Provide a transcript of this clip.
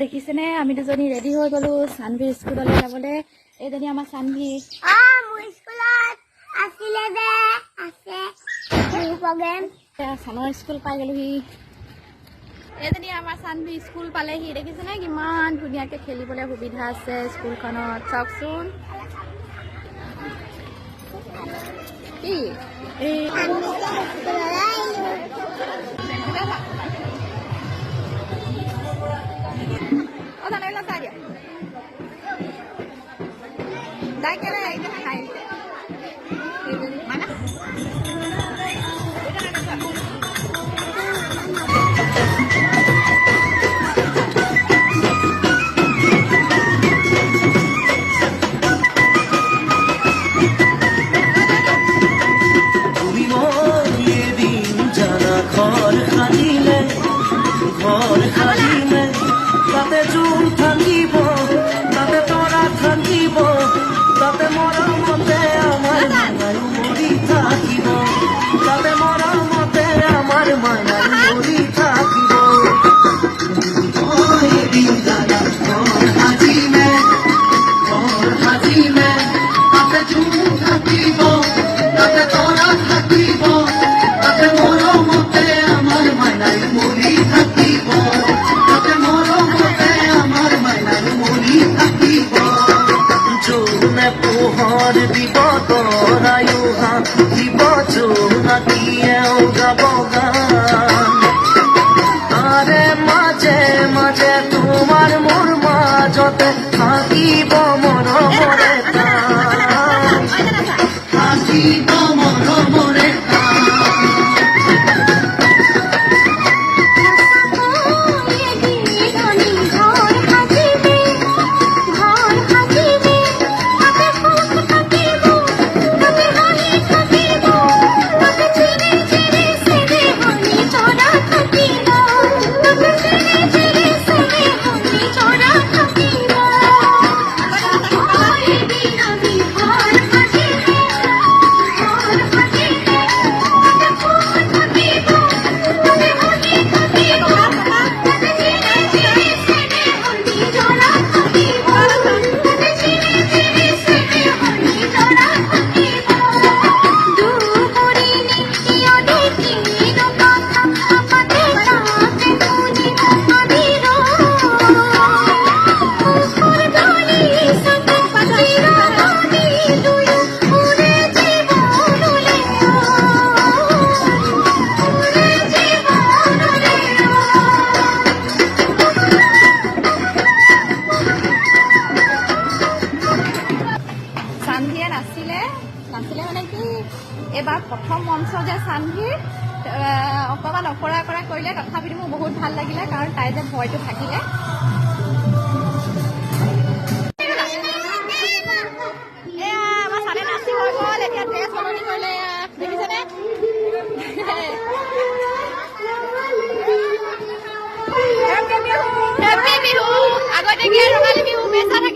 দেখিছেনে আমি দুজনী ৰেডি হৈ গলো সানভি স্কুললৈ যাবলৈ। এইজনী আমাৰ সানভি। মোৰ স্কুলত আছিলে যে আছে প্ৰগ্ৰাম সানৰ স্কুল পাই গলোহি। এইজনী আমাৰ সানভি স্কুল পালেহি। দেখিছেনে কিমান ধুনীয়াকৈ খেলিবলৈ সুবিধা আছে স্কুলখনত। চাওকচোন কি এই এবাৰ প্ৰথম মঞ্চ যে সানভিৰ অকণমান অকৰা অকৰা কৰিলে, তথাপিতো মোৰ বহুত ভাল লাগিলে কাৰণ তাই যে ভয়টো থাকিলে। আমাৰ চানে নাচি হৈ গ'ল, এতিয়া ড্ৰেছ সলনি কৰিলে দেখিছেনে? হেপী বিহু। আগতে কি ৰঙালী বিহু বেচা থাকে।